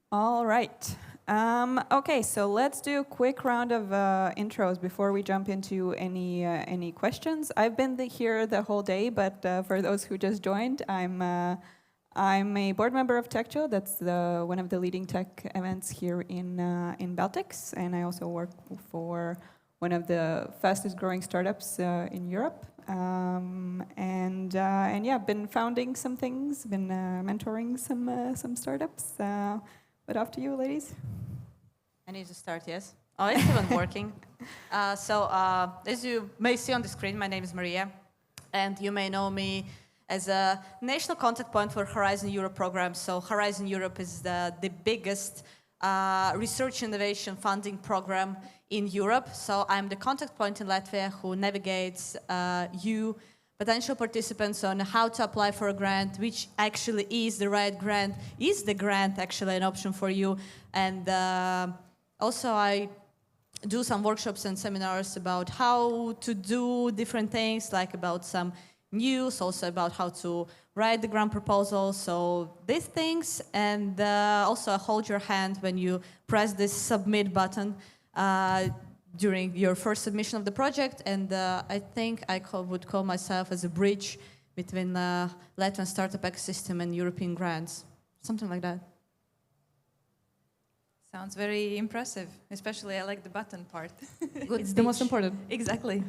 All right. Okay, so let's do a quick round of intros before we jump into any questions. I've been here the whole day, but for those who just joined, I'm a board member of TechJo. That's one of the leading tech events here in Baltics, and I also work for one of the fastest growing startups in Europe. And yeah, been founding some things, been mentoring some startups. But off to you, ladies. I need to start, yes? Oh, it's even working. As you may see on the screen, my name is Marija, and you may know me as a national contact point for Horizon Europe program. So Horizon Europe is the biggest research innovation funding program in Europe. So I'm the contact point in Latvia who navigates you potential participants on how to apply for a grant, which actually is the right grant. Is the grant actually an option for you? And also I do some workshops and seminars about how to do different things, like about some news, also about how to write the grant proposal. So these things, and also I hold your hand when you press this submit button during your first submission of the project, and I think I would call myself as a bridge between Latvian startup ecosystem and European grants, something like that. Sounds very impressive, especially I like the button part. It's the most important. Exactly.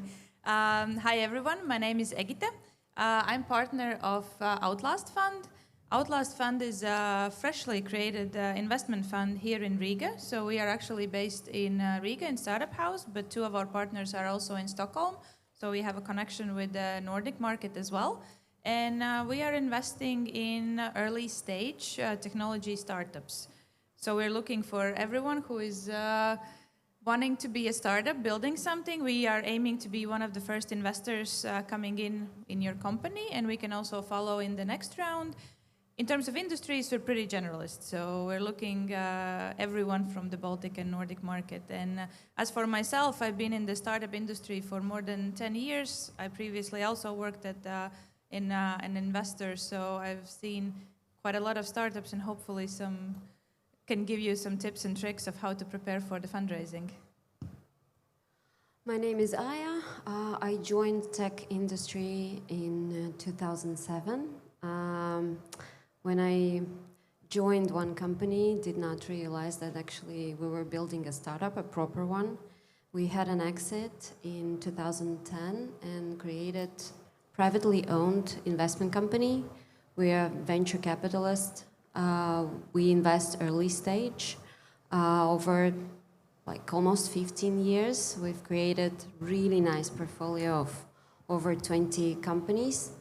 Hi everyone, my name is Egita. I'm partner of Outlast Fund. Outlast Fund is a freshly created investment fund here in Riga. So we are actually based in Riga in Startup House, but two of our partners are also in Stockholm. So we have a connection with the Nordic market as well. And we are investing in early stage technology startups. So we're looking for everyone who is wanting to be a startup, building something. We are aiming to be one of the first investors coming in your company, and we can also follow in the next round. In terms of industries, we're pretty generalist, so we're looking everyone from the Baltic and Nordic market. And as for myself, I've been in the startup industry for more than 10 years. I previously also worked at in an investor, so I've seen quite a lot of startups, and hopefully can give you some tips and tricks of how to prepare for the fundraising. My name is Aija. I joined tech industry in 2007. When I joined one company, did not realize that actually we were building a startup, a proper one. We had an exit in 2010 and created privately owned investment company. We are venture capitalists. We invest early stage. Over like almost 15 years, we've created really nice portfolio of over 20 companies.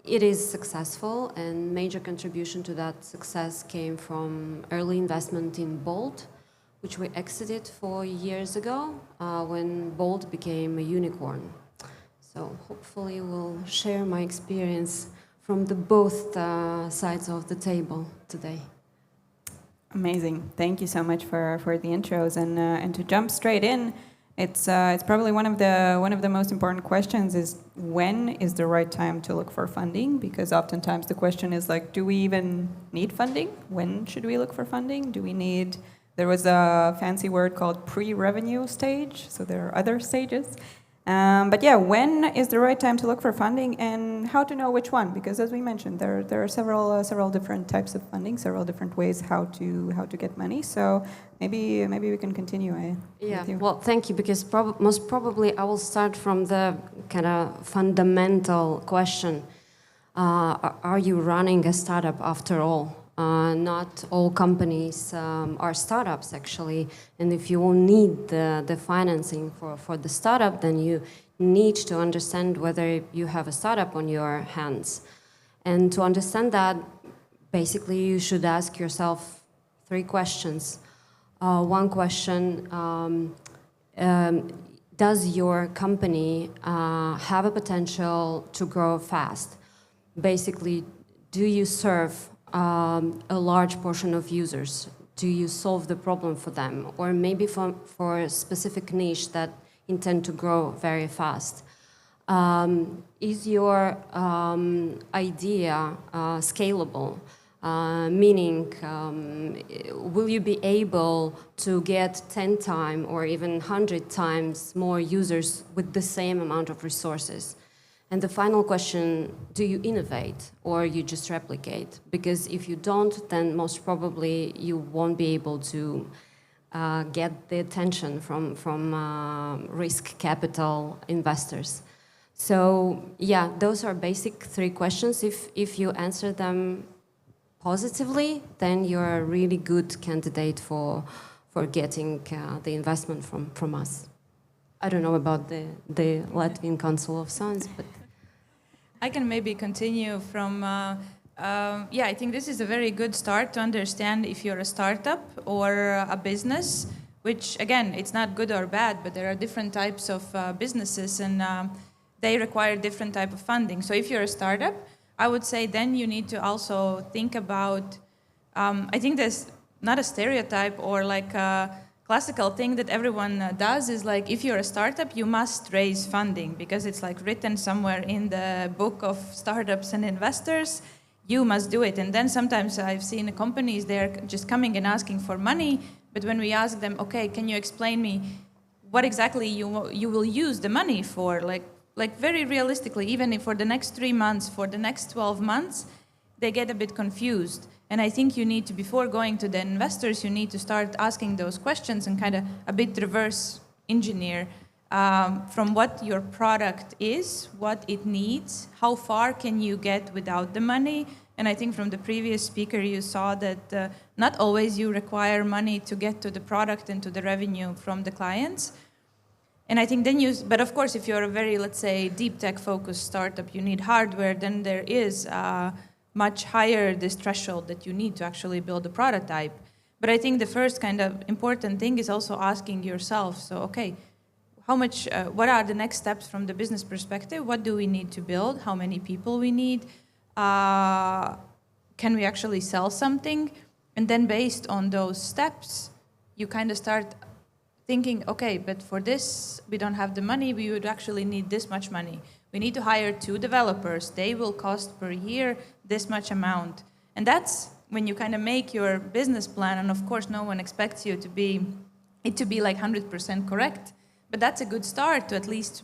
It is successful, and major contribution to that success came from early investment in Bolt, which we exited 4 years ago when Bolt became a unicorn. So hopefully we'll share my experience from both sides of the table today. Amazing. Thank you so much for the intros, and to jump straight in. It's probably one of the most important questions is when is the right time to look for funding? Because oftentimes the question is like, do we even need funding? When should we look for funding? There was a fancy word called pre-revenue stage, so there are other stages. But yeah, when is the right time to look for funding, and how to know which one? Because as we mentioned, there are several different types of funding, several different ways how to get money. So maybe we can continue. Yeah. Well, thank you. Because most probably I will start from the kind of fundamental question: are you running a startup after all? Not all companies are startups, actually. And if you will need the financing for the startup, then you need to understand whether you have a startup on your hands. And to understand that, basically, you should ask yourself 3 questions. One question, does your company have a potential to grow fast? Basically, do you serve a large portion of users? Do you solve the problem for them? Or maybe for a specific niche that intend to grow very fast? Is your idea scalable? Meaning, will you be able to get 10 times or even 100 times more users with the same amount of resources? And the final question, do you innovate or you just replicate? Because if you don't, then most probably you won't be able to get the attention from risk capital investors. So yeah, those are basic 3 questions. If you answer them positively, then you're a really good candidate for getting the investment from us. I don't know about the Latvian Council of Sons, but I can maybe continue from, yeah, I think this is a very good start to understand if you're a startup or a business, which again, it's not good or bad, but there are different types of businesses and they require different type of funding. So if you're a startup, I would say then you need to also think about, I think there's not a stereotype or like a classical thing that everyone does is like, if you're a startup, you must raise funding because it's like written somewhere in the book of startups and investors, you must do it. And then sometimes I've seen companies, they're just coming and asking for money, but when we ask them, okay, can you explain me what exactly you will use the money for? Like very realistically, even if for the next 3 months, for the next 12 months, they get a bit confused. And I think you need to, before going to the investors, you need to start asking those questions and kind of a bit reverse engineer from what your product is, what it needs, how far can you get without the money. And I think from the previous speaker, you saw that not always you require money to get to the product and to the revenue from the clients. And I think then but of course, if you're a very, let's say, deep tech focused startup, you need hardware, then there is much higher this threshold that you need to actually build a prototype. But I think the first kind of important thing is also asking yourself, so okay, how much, what are the next steps from the business perspective? What do we need to build? How many people we need? Can we actually sell something? And then based on those steps, you kind of start thinking, okay, but for this, we don't have the money, we would actually need this much money. We need to hire 2 developers. They will cost per year this much amount. And that's when you kind of make your business plan, and of course, no one expects you to be like 100% correct, but that's a good start to at least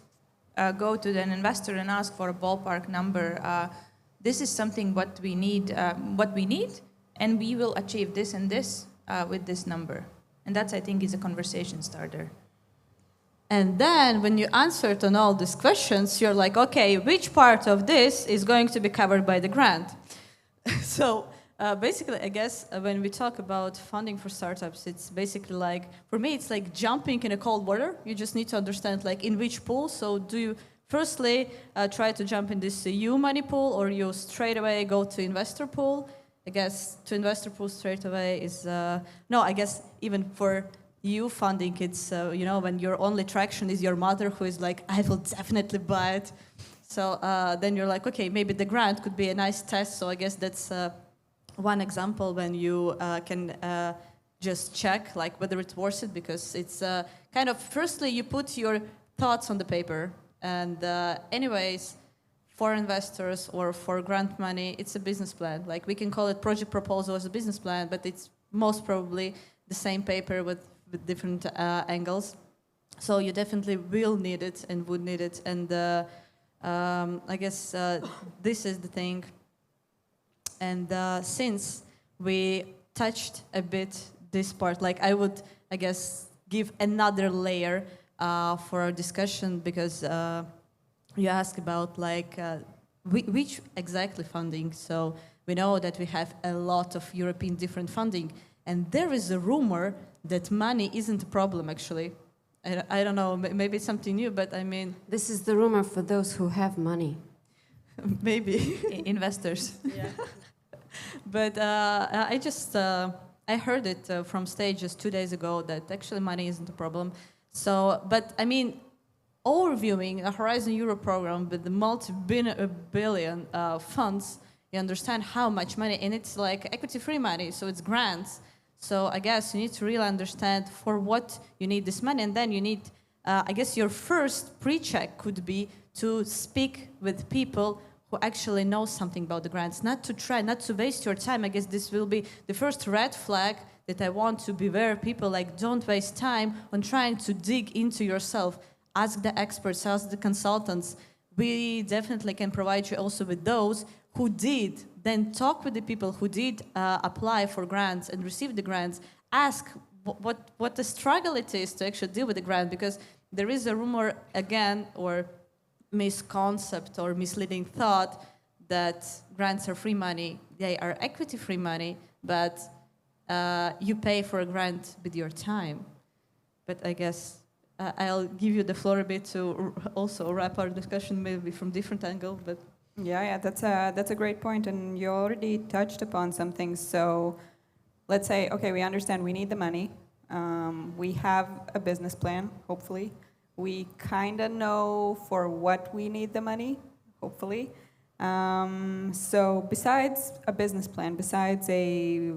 go to an investor and ask for a ballpark number. This is something what we need, and we will achieve this and this with this number. And that's, I think, is a conversation starter. And then when you answered on all these questions, you're like, okay, which part of this is going to be covered by the grant? So basically, I guess when we talk about funding for startups, it's basically like, for me, it's like jumping in a cold water. You just need to understand like in which pool. So do you firstly try to jump in this EU money pool, or you straight away go to investor pool? I guess to investor pool straight away is, no, I guess even for EU funding, it's, when your only traction is your mother who is like, I will definitely buy it. So then you're like, okay, maybe the grant could be a nice test. So I guess that's one example when you can just check like whether it's worth it, because it's kind of, firstly, you put your thoughts on the paper. And anyways, for investors or for grant money, it's a business plan. Like we can call it project proposal as a business plan, but it's most probably the same paper with different angles. So you definitely will need it and would need it. And I guess this is the thing. And since we touched a bit this part, like I would, I guess, give another layer for our discussion, because you asked about like which exactly funding. So we know that we have a lot of European different funding, and there is a rumor that money isn't a problem, actually. I don't know, maybe it's something new, but I mean... This is the rumor for those who have money. Maybe. Investors. Yeah. But I heard it from stage just 2 days ago that actually money isn't a problem. So, but I mean, overviewing a Horizon Europe program with the multi-billion funds, you understand how much money, and it's like equity-free money, so it's grants. So I guess you need to really understand for what you need this money, and then you need, I guess your first pre-check could be to speak with people who actually knows something about the grants, not to waste your time. I guess this will be the first red flag that I want to beware people, like, don't waste time on trying to dig into yourself. Ask the experts, ask the consultants. We definitely can provide you also with those who did. Then talk with the people who did apply for grants and receive the grants. Ask what the struggle it is to actually deal with the grant, because there is a rumor again, or misconcept or misleading thought that grants are free money. They are equity-free money, but you pay for a grant with your time. But I guess I'll give you the floor a bit to also wrap our discussion maybe from different angle. But yeah, that's a great point, and you already touched upon some things. So let's say, okay, we understand we need the money. We have a business plan, hopefully. We kind of know for what we need the money, hopefully. So besides a business plan, besides a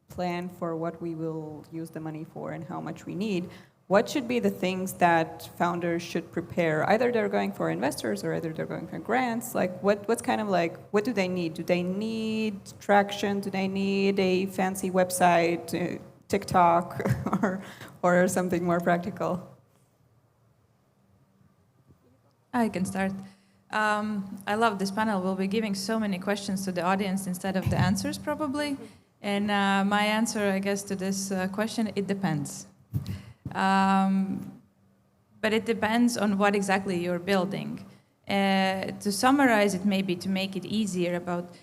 plan for what we will use the money for and how much we need, what should be the things that founders should prepare? Either they're going for investors or either they're going for grants. Like, what's kind of like, what do they need? Do they need traction? Do they need a fancy website, TikTok, or something more practical? I can start. I love this panel. We'll be giving so many questions to the audience instead of the answers, probably. And my answer, I guess, to this question, it depends. But it depends on what exactly you're building. To summarize it, maybe to make it easier about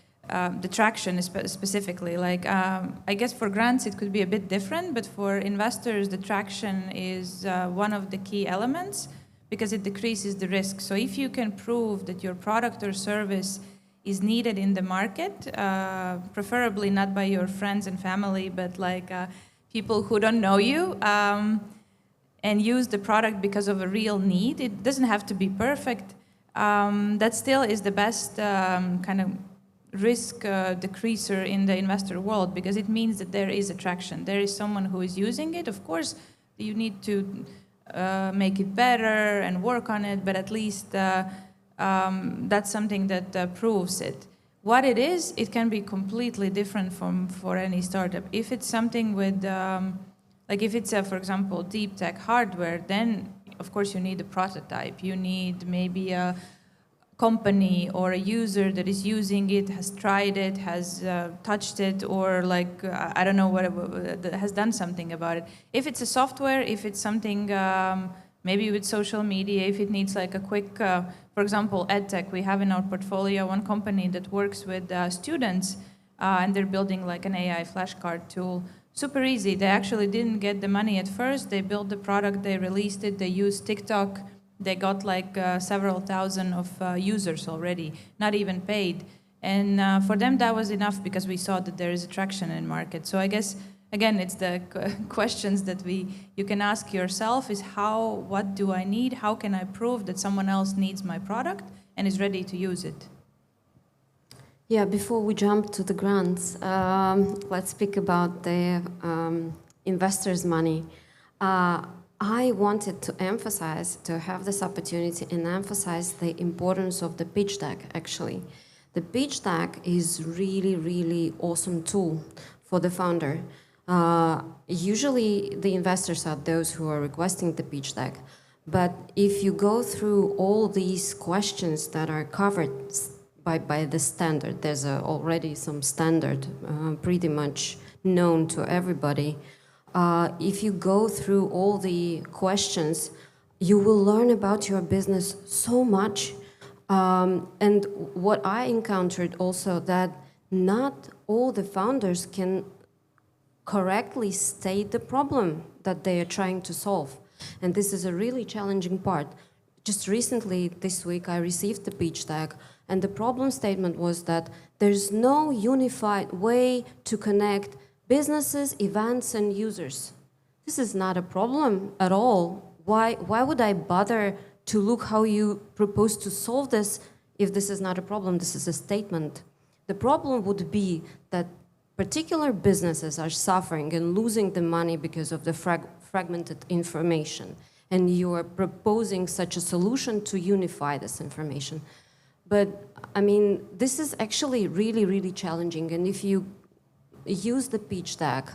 the traction specifically, like I guess for grants it could be a bit different, but for investors the traction is one of the key elements because it decreases the risk. So if you can prove that your product or service is needed in the market, preferably not by your friends and family, but like people who don't know you, and use the product because of a real need. It doesn't have to be perfect. That still is the best kind of risk decreaser in the investor world, because it means that there is attraction. There is someone who is using it. Of course, you need to make it better and work on it, but at least that's something that proves it. What it is, it can be completely different for any startup. If it's something with, like if it's, for example, deep tech hardware, then of course you need a prototype. You need maybe a company or a user that is using it, has tried it, has touched it, or like, I don't know, has done something about it. If it's a software, if it's something maybe with social media, if it needs like a quick, for example, EdTech, we have in our portfolio one company that works with students and they're building like an AI flashcard tool. Super easy. They actually didn't get the money at first. They built the product, they released it, they used TikTok. They got like several thousand of users already, not even paid. And for them, that was enough because we saw that there is attraction in market. So I guess, again, it's the questions that you can ask yourself is what do I need? How can I prove that someone else needs my product and is ready to use it? Yeah, before we jump to the grants, let's speak about the investors' money. I wanted to have this opportunity and emphasize the importance of the pitch deck, actually. The pitch deck is really, really awesome tool for the founder. Usually the investors are those who are requesting the pitch deck. But if you go through all these questions that are covered by the standard, there's already some standard pretty much known to everybody. If you go through all the questions, you will learn about your business so much. And what I encountered also, that not all the founders can correctly state the problem that they are trying to solve. And this is a really challenging part. Just recently, this week, I received the pitch deck, and the problem statement was that there's no unified way to connect businesses, events, and users. This is not a problem at all. Why would I bother to look how you propose to solve this if this is not a problem? This is a statement. The problem would be that particular businesses are suffering and losing the money because of the fragmented information. And you are proposing such a solution to unify this information. But I mean, this is actually really, really challenging. And if you use the pitch deck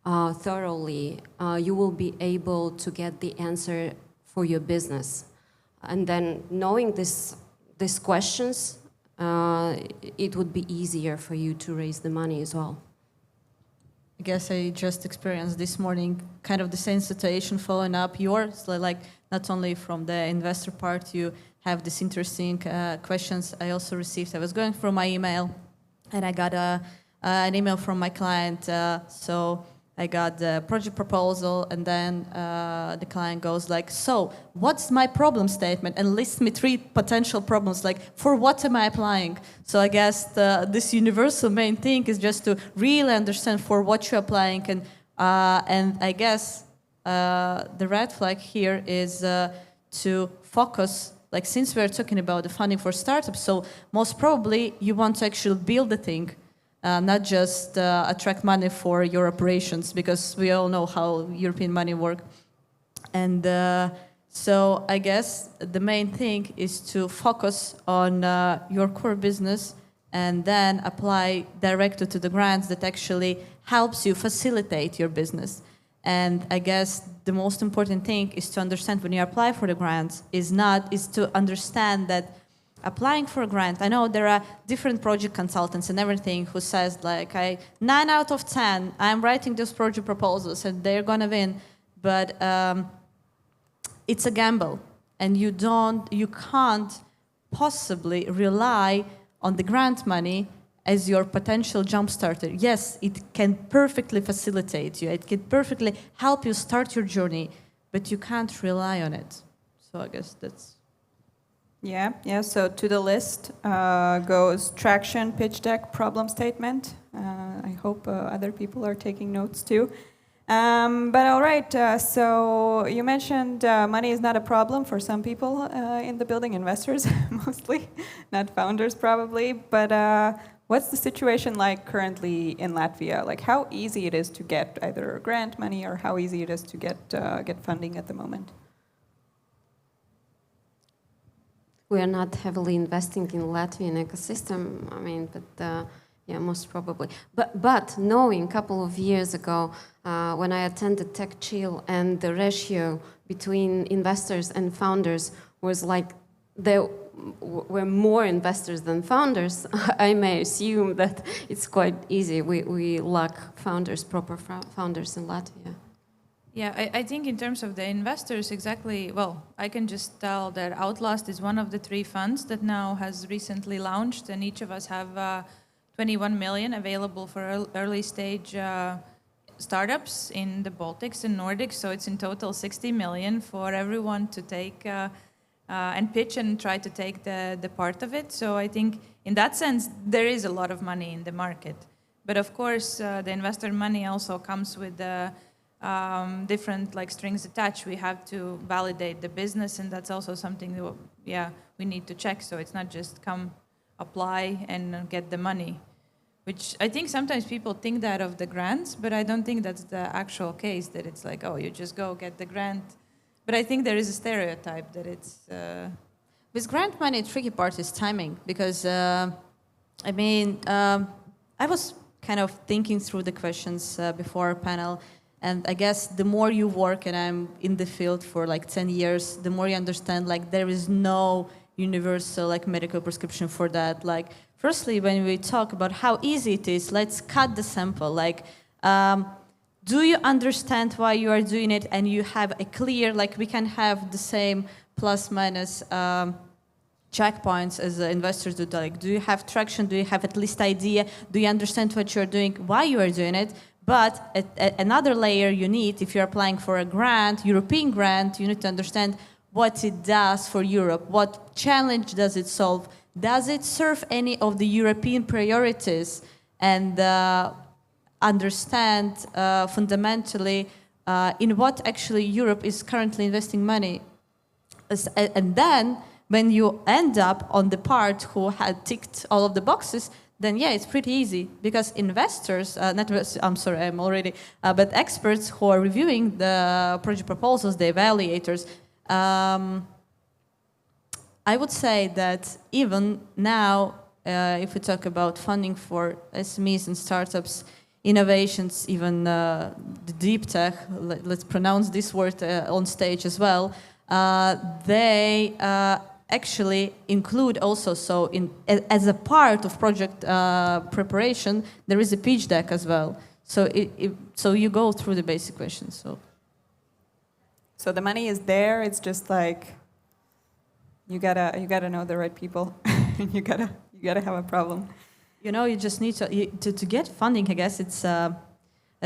thoroughly, you will be able to get the answer for your business. And then knowing these questions, it would be easier for you to raise the money as well. I guess I just experienced this morning kind of the same situation following up yours, like not only from the investor part, you have these interesting questions I also received. I was going through my email and I got an email from my client. So I got the project proposal and then the client goes like, so what's my problem statement? And lists me 3 potential problems, like for what am I applying? So I guess this universal main thing is just to really understand for what you're applying. And I guess the red flag here is to focus, like since we're talking about the funding for startups, so most probably you want to actually build the thing. Not just attract money for your operations, because we all know how European money work. And so I guess the main thing is to focus on your core business and then apply directly to the grants that actually helps you facilitate your business. And I guess the most important thing is to understand when you apply for the grants is to understand that applying for a grant, I know there are different project consultants and everything who says like 9 out of 10, I'm writing those project proposals and they're gonna win, but it's a gamble, and you can't possibly rely on the grant money as your potential jump starter. Yes, it can perfectly facilitate you, it can perfectly help you start your journey, but you can't rely on it. So I guess that's. Yeah. So to the list goes traction, pitch deck, problem statement. I hope other people are taking notes too. But all right, so you mentioned money is not a problem for some people in the building, investors mostly, not founders probably. But what's the situation like currently in Latvia? Like how easy it is to get either grant money or how easy it is to get funding at the moment? We are not heavily investing in Latvian ecosystem, I mean, but yeah, most probably. But knowing a couple of years ago, when I attended Tech Chill, and the ratio between investors and founders was like there were more investors than founders, I may assume that it's quite easy. We lack founders, proper founders in Latvia. Yeah, I think in terms of the investors, exactly, well, I can just tell that Outlast is one of the 3 funds that now has recently launched, and each of us have 21 million available for early stage startups in the Baltics and Nordics, so it's in total 60 million for everyone to take and pitch and try to take the part of it. So I think in that sense, there is a lot of money in the market. But of course, the investor money also comes with the different like strings attached. We have to validate the business, and that's also something that we need to check. So it's not just come, apply, and get the money, which I think sometimes people think that of the grants, but I don't think that's the actual case, that it's like, oh, you just go get the grant. But I think there is a stereotype that it's... With grant money, the tricky part is timing, because I was kind of thinking through the questions before our panel. And I guess the more you work, and I'm in the field for like 10 years, the more you understand like there is no universal like medical prescription for that. Like, firstly, when we talk about how easy it is, let's cut the sample. Like, do you understand why you are doing it? And you have a clear, like we can have the same plus minus checkpoints as investors do. Like, do you have traction? Do you have at least idea? Do you understand what you're doing, why you are doing it? But another layer you need, if you're applying for a grant, European grant, you need to understand what it does for Europe. What challenge does it solve? Does it serve any of the European priorities? And understand fundamentally in what actually Europe is currently investing money. And then when you end up on the part who had ticked all of the boxes, then yeah, it's pretty easy, because investors, but experts who are reviewing the project proposals, the evaluators, I would say that even now, if we talk about funding for SMEs and startups, innovations, even the deep tech, let's pronounce this word on stage as well, they actually include also, so as a part of project preparation, there is a pitch deck as well. So so you go through the basic questions. So the money is there. It's just like you gotta know the right people, and you gotta have a problem. You know, you just need to get funding. I guess it's I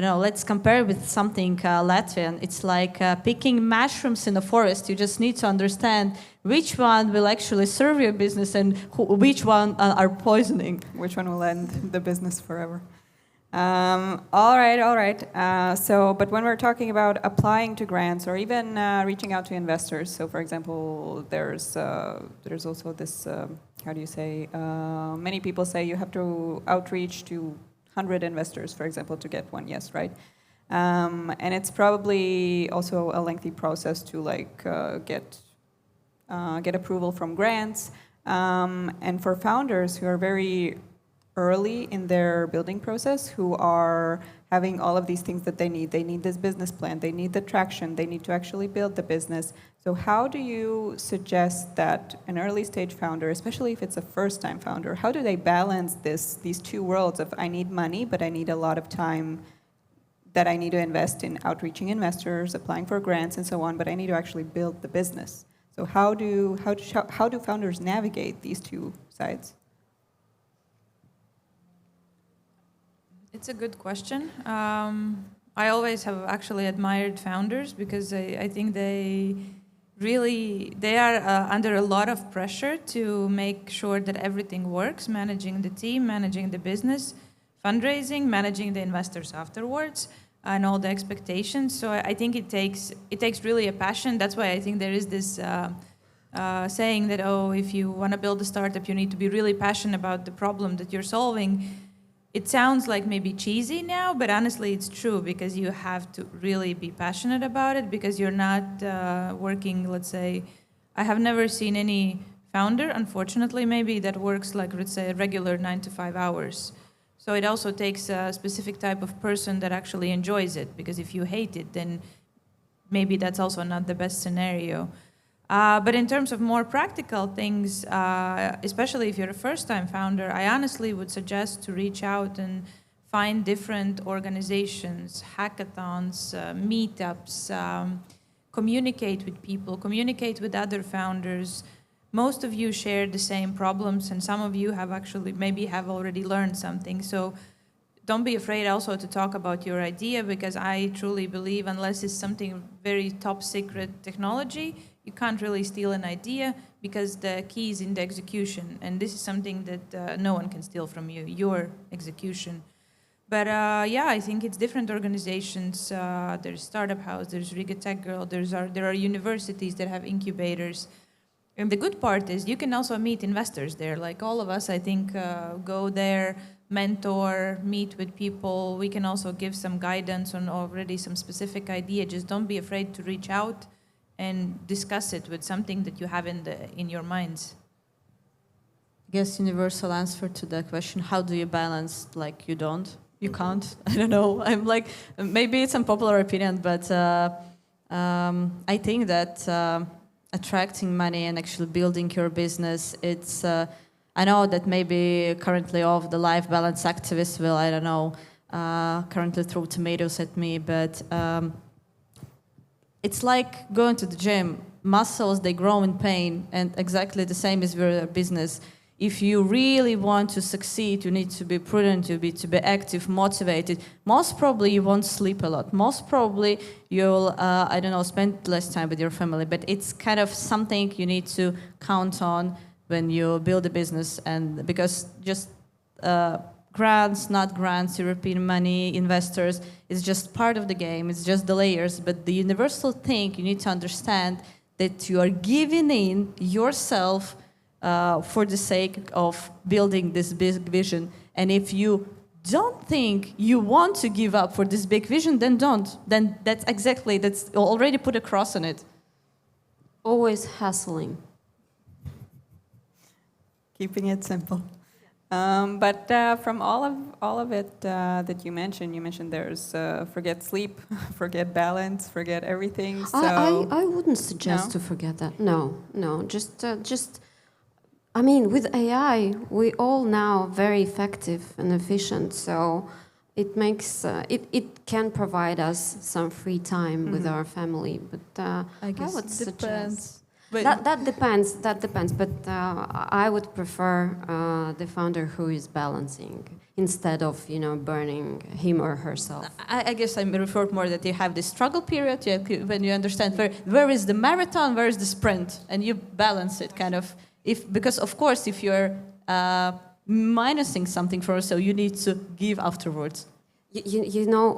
don't know. Let's compare with something Latvian. It's like picking mushrooms in a forest. You just need to understand which one will actually serve your business and which one are poisoning. Which one will end the business forever? All right. So, but when we're talking about applying to grants or even reaching out to investors, so for example, there's also this, how do you say, many people say you have to outreach to 100 investors, for example, to get one yes, right? And it's probably also a lengthy process to like get approval from grants. And for founders who are very early in their building process, who are having all of these things that they need this business plan, they need the traction, they need to actually build the business. So how do you suggest that an early stage founder, especially if it's a first time founder, how do they balance these two worlds of I need money, but I need a lot of time that I need to invest in outreaching investors, applying for grants and so on, but I need to actually build the business. So how do founders navigate these two sides? It's a good question. I always have actually admired founders because I think they are under a lot of pressure to make sure that everything works, managing the team, managing the business, fundraising, managing the investors afterwards, and all the expectations. So I think it takes really a passion. That's why I think there is this saying that, if you want to build a startup, you need to be really passionate about the problem that you're solving. It sounds like maybe cheesy now, but honestly it's true, because you have to really be passionate about it, because you're not working, let's say, I have never seen any founder, unfortunately maybe, that works like, let's say, a regular 9 to 5 hours. So it also takes a specific type of person that actually enjoys it, because if you hate it, then maybe that's also not the best scenario. But in terms of more practical things, especially if you're a first-time founder, I honestly would suggest to reach out and find different organizations, hackathons, meetups, communicate with people, communicate with other founders. Most of you share the same problems, and some of you have actually maybe have already learned something. So don't be afraid also to talk about your idea, because I truly believe unless it's something very top secret technology, you can't really steal an idea, because the key is in the execution. And this is something that no one can steal from you, your execution. But I think it's different organizations. There's Startup House, there's Riga Tech Girl, there are universities that have incubators. And the good part is you can also meet investors there. Like all of us, I think, go there, mentor, meet with people. We can also give some guidance on already some specific idea. Just don't be afraid to reach out and discuss it with something that you have in your minds. I guess universal answer to that question, how do you balance, like you can't, I don't know. I'm like, maybe it's unpopular opinion, but I think that attracting money and actually building your business, it's, I know that maybe currently all of the life balance activists will, I don't know, currently throw tomatoes at me, but it's like going to the gym. Muscles, they grow in pain, and exactly the same is with your business. If you really want to succeed, you need to be prudent, to be active, motivated. Most probably you won't sleep a lot. Most probably you'll, I don't know, spend less time with your family, but it's kind of something you need to count on when you build a business. And because just grants, not grants, European money, investors, is just part of the game. It's just the layers. But the universal thing you need to understand that you are giving in yourself for the sake of building this big vision. And if you don't think you want to give up for this big vision, then don't. Then that's already put a cross on it. Always hustling. keeping it simple. But from all of it that you mentioned there's forget sleep, forget balance, forget everything. So I wouldn't suggest No? to forget that. No, just. I mean, with AI, we all now very effective and efficient. So it makes it can provide us some free time with our family. But I guess would it suggest. depends. But That depends. That depends. But I would prefer the founder who is balancing instead of burning him or herself. I guess I refer more that you have this struggle period when you understand where is the marathon, where is the sprint, and you balance it kind of. Because of course, if you're minusing something for us, so you need to give afterwards. You know,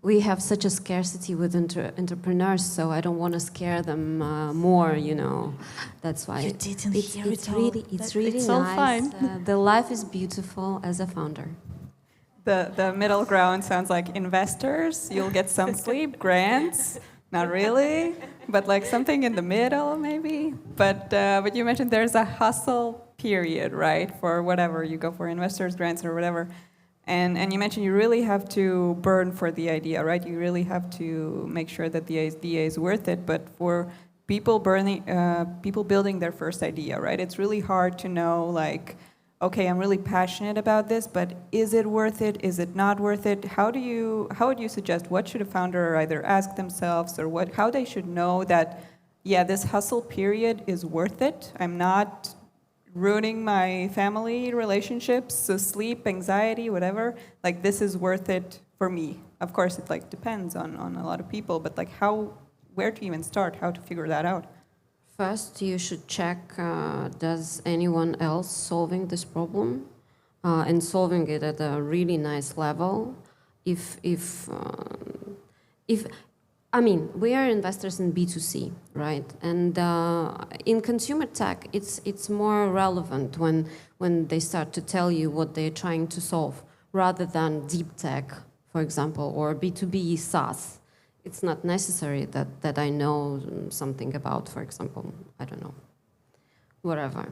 we have such a scarcity with entrepreneurs, so I don't want to scare them more. That's why You didn't hear it's it all. really it's really It's all nice. fine. The life is beautiful as a founder. the middle ground sounds like investors. You'll get some sleep, grants. Not really, but like something in the middle, maybe. But you mentioned there's a hustle period, right? For whatever you go for, investors, grants, or whatever. And you mentioned you really have to burn for the idea, right? You really have to make sure that the idea is worth it. But for people building their first idea, right? It's really hard to know, like, okay, I'm really passionate about this, but is it worth it? Is it not worth it? How would you suggest, what should a founder either ask themselves or how they should know that, yeah, this hustle period is worth it? I'm not ruining my family relationships, so sleep, anxiety, whatever. Like, this is worth it for me. Of course, it like depends on a lot of people, but like where to even start, how to figure that out? First, you should check, does anyone else solving this problem and solving it at a really nice level? I mean, we are investors in B2C, right? And in consumer tech, it's more relevant when they start to tell you what they're trying to solve, rather than deep tech, for example, or B2B SaaS. It's not necessary that I know something about, for example, I don't know, whatever,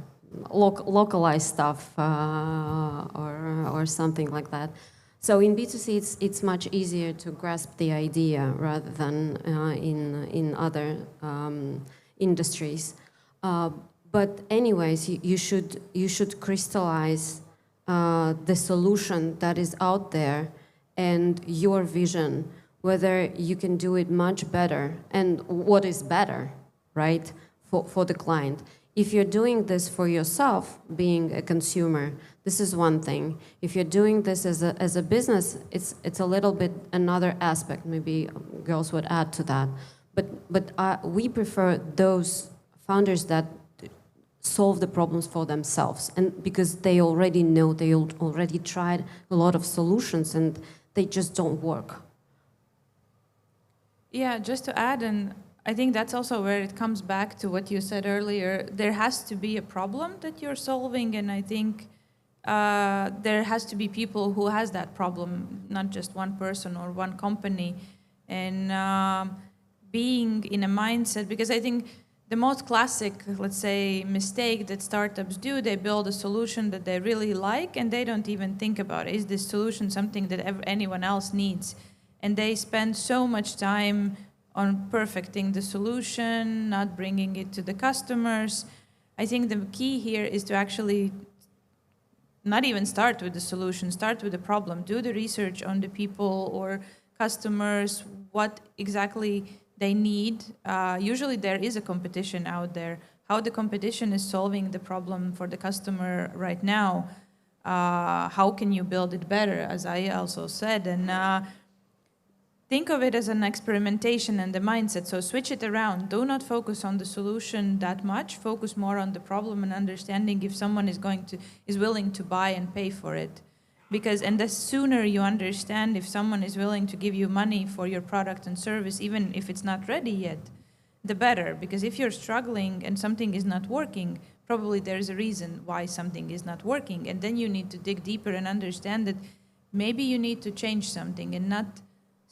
localized stuff or something like that. So in B2C, it's much easier to grasp the idea rather than in other industries. But anyways, you should crystallize the solution that is out there and your vision, whether you can do it much better and what is better, right, for the client. If you're doing this for yourself, being a consumer, this is one thing. If you're doing this as a business, it's a little bit another aspect. Maybe girls would add to that. But we prefer those founders that solve the problems for themselves, and because they already know, they already tried a lot of solutions and they just don't work. Yeah, just to add, and I think that's also where it comes back to what you said earlier. There has to be a problem that you're solving, and I think there has to be people who has that problem, not just one person or one company. And being in a mindset, because I think the most classic, let's say, mistake that startups do, they build a solution that they really like, and they don't even think about, is this solution something that anyone else needs? And they spend so much time on perfecting the solution, not bringing it to the customers. I think the key here is to actually not even start with the solution, start with the problem. Do the research on the people or customers, what exactly they need. Usually there is a competition out there. How the competition is solving the problem for the customer right now. How can you build it better, as I also said. And think of it as an experimentation and the mindset. So switch it around. Do not focus on the solution that much. Focus more on the problem and understanding if someone is willing to buy and pay for it. And the sooner you understand if someone is willing to give you money for your product and service, even if it's not ready yet, the better. Because if you're struggling and something is not working, probably there's a reason why something is not working. And then you need to dig deeper and understand that maybe you need to change something and not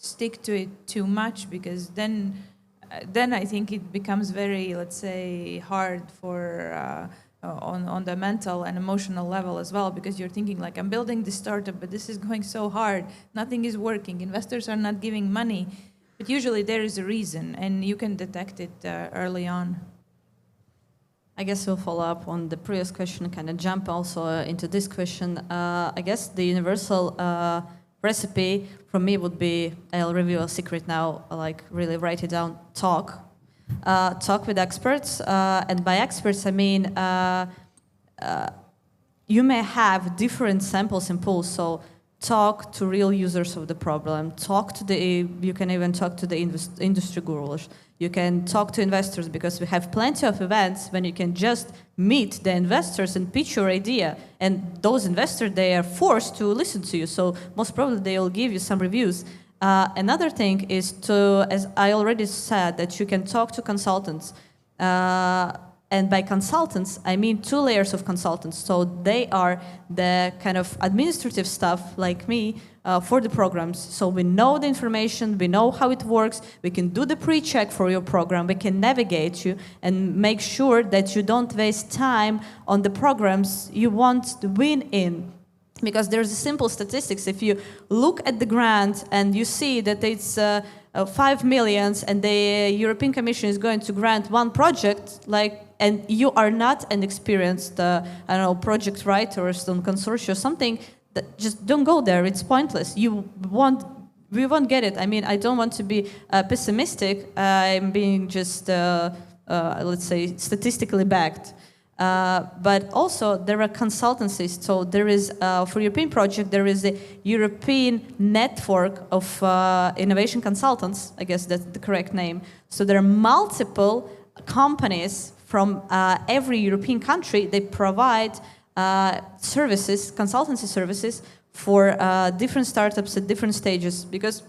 stick to it too much, because then I think it becomes very, let's say, hard for on the mental and emotional level as well, because you're thinking like, I'm building this startup, but this is going so hard, nothing is working, investors are not giving money. But usually there is a reason, and you can detect it early on. I guess we'll follow up on the previous question and kind of jump also into this question. I guess the universal recipe from me would be, I'll reveal a secret now, like really write it down, talk. Talk with experts, and by experts I mean you may have different samples and pools, so talk to real users of the problem, you can even talk to the industry gurus, you can talk to investors, because we have plenty of events when you can just meet the investors and pitch your idea, and those investors, they are forced to listen to you, so most probably they will give you some reviews. Another thing is to, as I already said, that you can talk to consultants. And by consultants, I mean 2 layers of consultants. So they are the kind of administrative stuff like me for the programs. So we know the information, we know how it works, we can do the pre-check for your program, we can navigate you and make sure that you don't waste time on the programs you want to win in. Because there's a simple statistics. If you look at the grant and you see that it's 5 million and the European Commission is going to grant one project, and you are not an experienced, project writer or some consortium or something, that just don't go there. It's pointless. We won't get it. I mean, I don't want to be pessimistic. I'm being just, let's say, statistically backed. But also there are consultancies. So there is, for European project, there is a European network of innovation consultants. I guess that's the correct name. So there are multiple companies from every European country. They provide services, consultancy services for different startups at different stages. Because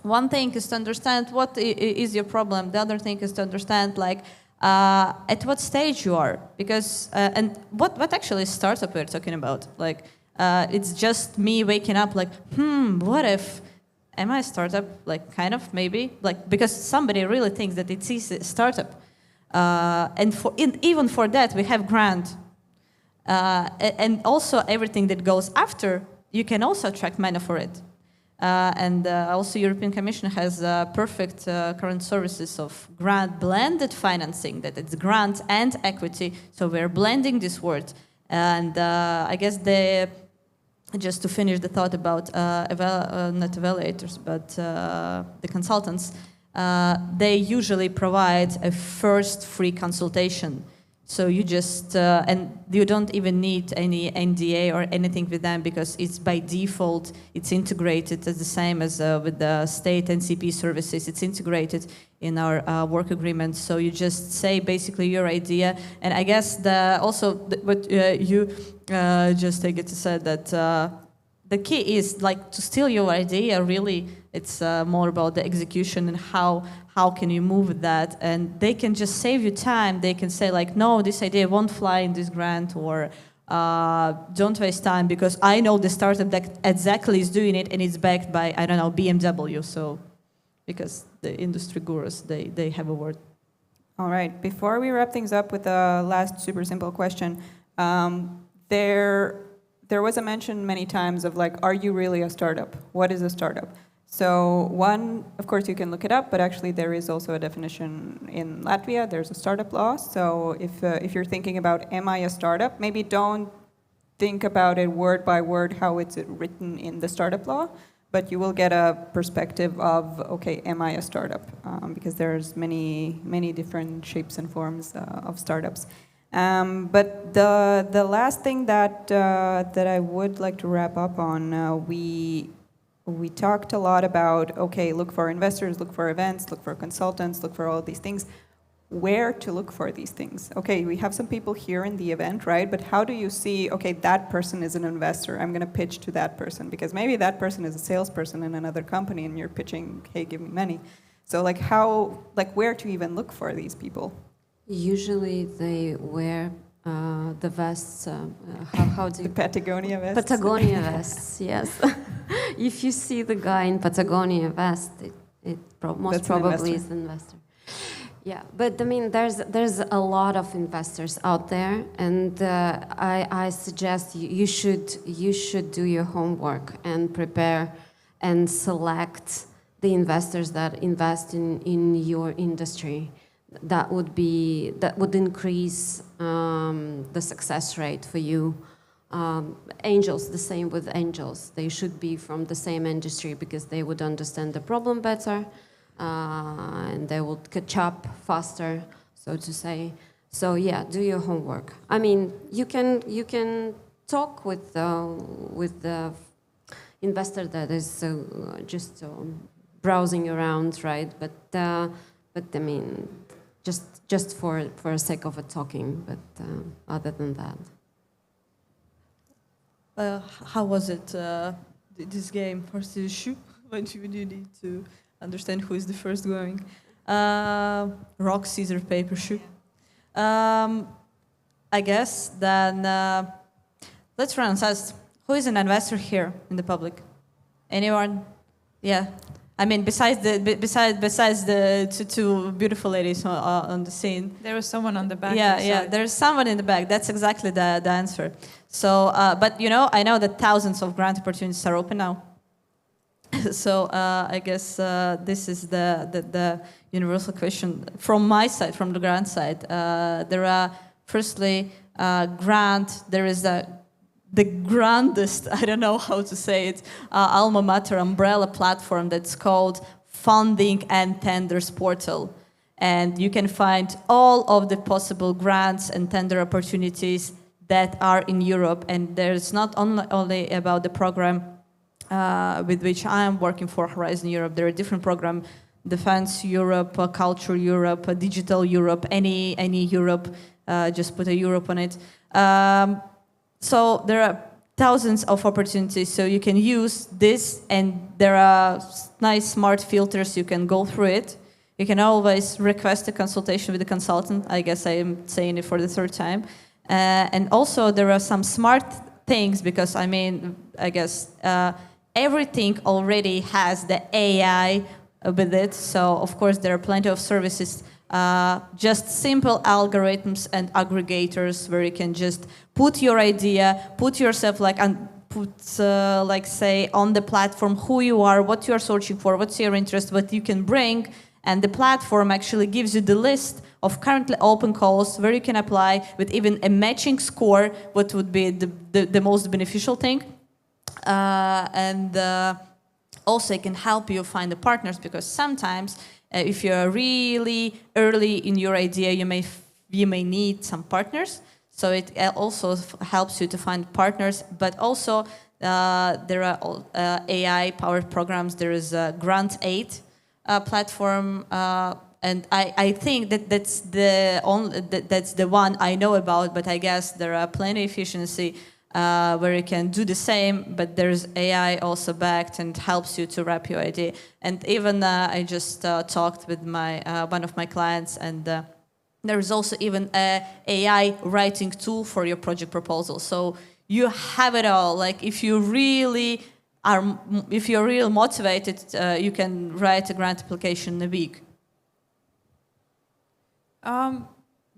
one thing is to understand what is your problem. The other thing is to understand at what stage you are, because and what actually is startup we're talking about? It's just me waking up what if, am I a startup? Kind of, maybe, because somebody really thinks that it is a startup, and even for that we have grant, and also everything that goes after, you can also attract money for it. And also European Commission has perfect current services of grant blended financing, that it's grant and equity, so we're blending this word. And I guess just to finish the thought about not evaluators, but the consultants, they usually provide a first free consultation. So you just, and you don't even need any NDA or anything with them, because it's by default, it's integrated as the same as with the state NCP services. It's integrated in our work agreement. So you just say basically your idea. And I guess what you just Egita said, that the key is to steal your idea, really. It's more about the execution and how can you move with that, and they can just save you time. They can say no, this idea won't fly in this grant, or don't waste time, because I know the startup that exactly is doing it and it's backed by, I don't know, BMW. So because the industry gurus, they have a word. All right, before we wrap things up with the last super simple question, there was a mention many times of are you really a startup? What is a startup? So one, of course, you can look it up, but actually there is also a definition in Latvia. There's a startup law. So if you're thinking about, am I a startup? Maybe don't think about it word by word, how it's written in the startup law, but you will get a perspective of, okay, am I a startup? Because there's many different shapes and forms of startups. But the last thing that I would like to wrap up on, we talked a lot about, okay, look for investors, look for events, look for consultants, look for all these things. Where to look for these things? Okay, we have some people here in the event, right? But how do you see, okay, that person is an investor, I'm going to pitch to that person, because maybe that person is a salesperson in another company and you're pitching, hey, give me money. So where to even look for these people? Usually they wear the vests, how do you... The Patagonia vests? Patagonia vests, yes. If you see the guy in Patagonia vest, it most probably is an investor. Yeah, but I mean, there's a lot of investors out there, and I suggest you should do your homework and prepare and select the investors that invest in your industry. That would increase the success rate for you. Angels, the same with angels. They should be from the same industry because they would understand the problem better, and they would catch up faster, so to say. So yeah, do your homework. I mean, you can talk with the investor that is just browsing around, right? But I mean, just for the sake of talking. But other than that. How was it, this game, first issue, when you need to understand who is the first going? Rock, scissors, paper, shoe. I guess then, let's run test. Who is an investor here in the public? Anyone? Yeah. I mean, besides the two beautiful ladies on the scene. There was someone on the back. Yeah, there's someone in the back. That's exactly the answer. So, but you know, I know that thousands of grant opportunities are open now. So I guess this is the universal question from my side, from the grant side. There are, firstly, grant. There is the grandest, I don't know how to say it, alma mater umbrella platform that's called Funding and Tenders Portal. And you can find all of the possible grants and tender opportunities that are in Europe. And there's not only about the program with which I'm working for, Horizon Europe. There are different programs, Defense Europe, Culture Europe, Digital Europe, any Europe, just put a Europe on it. So there are thousands of opportunities, so you can use this, and there are nice smart filters, you can go through it. You can always request a consultation with a consultant. I guess I am saying it for the third time. And also there are some smart things, because I mean, I guess everything already has the AI with it. So of course there are plenty of services, just simple algorithms and aggregators where you can just put your idea, put yourself like say on the platform who you are, what you are searching for, what's your interest, what you can bring, and the platform actually gives you the list of currently open calls where you can apply with even a matching score, what would be the most beneficial thing. And also it can help you find the partners, because sometimes if you're really early in your idea, you may need some partners. So it also helps you to find partners. But also there are AI-powered programs. There is a Grant 8 platform, and I think that's the one I know about. But I guess there are plenty of efficiency where you can do the same, but there's AI also backed and helps you to wrap your idea. And even I just talked with one of my clients, and there is also even a AI writing tool for your project proposal. So you have it all. Like if you're really motivated, you can write a grant application in a week.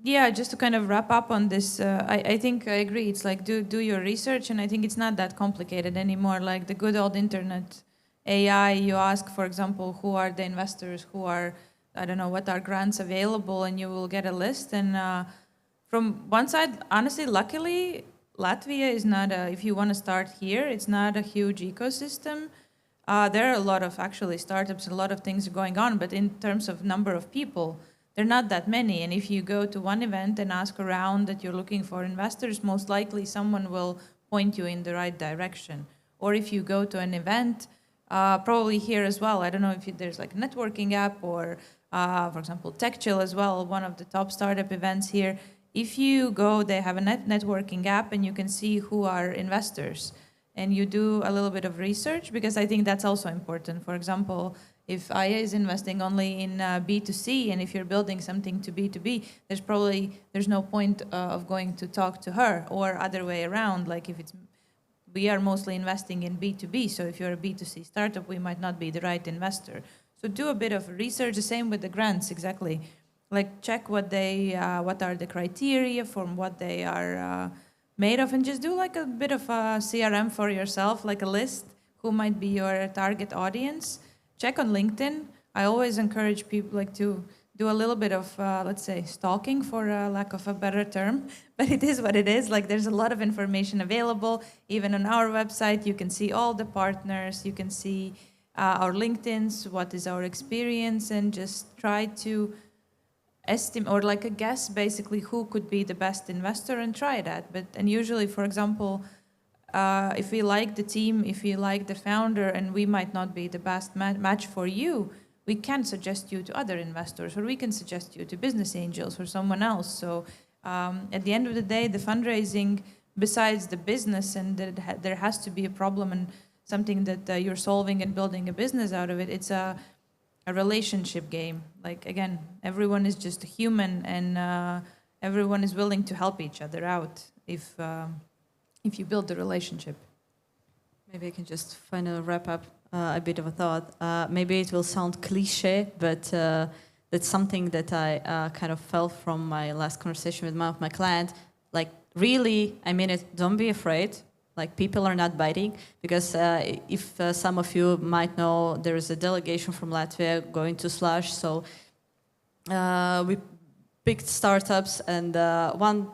Yeah, just to kind of wrap up on this, I think I agree. It's like do your research, and I think it's not that complicated anymore. Like the good old internet AI, you ask, for example, who are the investors, who are, I don't know, what are grants available, and you will get a list. And from one side, honestly, luckily, Latvia is not if you want to start here, it's not a huge ecosystem. There are a lot of actually startups, a lot of things going on, but in terms of number of people, there are not that many. And if you go to one event and ask around that you're looking for investors, most likely someone will point you in the right direction. Or if you go to an event, probably here as well, I don't know if there's like a networking app or, for example, TechChill as well, one of the top startup events here. If you go, they have a networking app, and you can see who are investors. And you do a little bit of research, because I think that's also important. For example, if Aija is investing only in B2C, and if you're building something to B2B, there's no point of going to talk to her, or other way around. Like if we are mostly investing in B2B, so if you're a B2C startup, we might not be the right investor. So do a bit of research. The same with the grants, exactly. like check what are the criteria from what they are made of, and just do like a bit of a CRM for yourself, like a list who might be your target audience. Check on LinkedIn. I always encourage people like to do a little bit of, let's say, stalking, for lack of a better term, but it is what it is. Like, there's a lot of information available. Even on our website, you can see all the partners, you can see our LinkedIns, what is our experience, and just try to estimate or like a guess basically who could be the best investor and try that. And usually, for example, if we like the team, if we like the founder, and we might not be the best match for you, we can suggest you to other investors, or we can suggest you to business angels or someone else. So at the end of the day, the fundraising, besides the business and that there has to be a problem and something that you're solving and building a business out of it, it's a relationship game. Like, again, everyone is just a human, and everyone is willing to help each other out if you build the relationship. Maybe I can just finally wrap up a bit of a thought. Maybe it will sound cliche, but that's something that I kind of felt from my last conversation with one of my clients. Like, really, I mean it, don't be afraid. Like, people are not biting, because if some of you might know, there is a delegation from Latvia going to Slush, so we picked startups, and one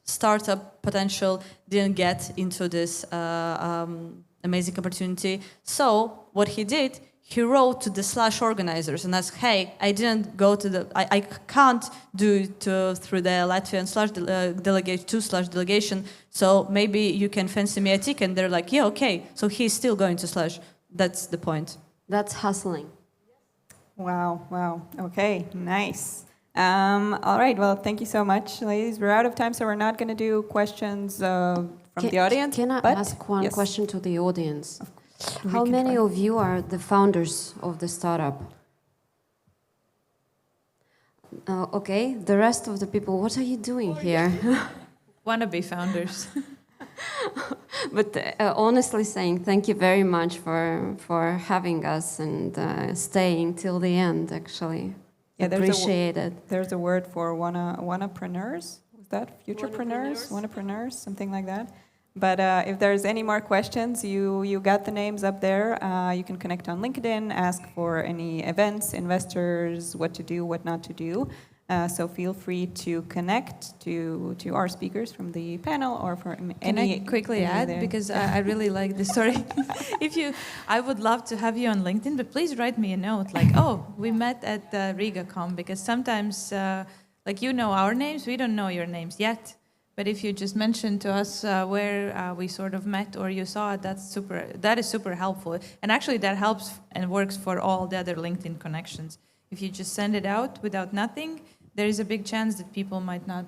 startup potential didn't get into this amazing opportunity. So what he did, he wrote to the Slush organizers and asked, hey, I didn't go to I can't do it through the Latvian Slush delegation, so maybe you can fancy me a ticket. And they're like, yeah, okay. So he's still going to Slush. That's the point. That's hustling. Wow. Okay, nice. All right, well, thank you so much, ladies. We're out of time, so we're not going to do questions from the audience. Can I ask one question to the audience? How many of you are the founders of the startup? Okay, the rest of the people, what are you doing here? Wannabe founders. But honestly saying, thank you very much for having us and staying till the end, actually. Yeah, appreciate it. There's a word for wannapreneurs. Was that futurepreneurs? Wannapreneurs, something like that. But if there's any more questions, you got the names up there. You can connect on LinkedIn, ask for any events, investors, what to do, what not to do. So feel free to connect to our speakers from the panel or from any. Can I quickly add, because I really like this story. I would love to have you on LinkedIn, but please write me a note like, oh, we met at Riga COMM, because sometimes, like, you know our names, we don't know your names yet. But if you just mention to us where we sort of met or you saw it, that is super helpful. And actually that helps and works for all the other LinkedIn connections. If you just send it out without nothing, there is a big chance that people might not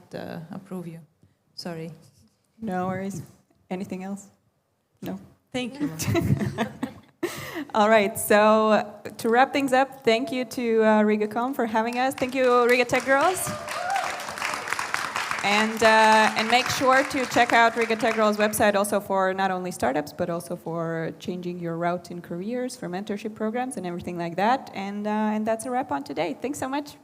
approve you. Sorry. No worries. Anything else? No. Thank you. All right, so to wrap things up, thank you to Riga COMM for having us. Thank you, Riga Tech Girls. And make sure to check out Riga Tech Girls' website also for not only startups, but also for changing your route in careers, for mentorship programs and everything like that. And that's a wrap on today. Thanks so much.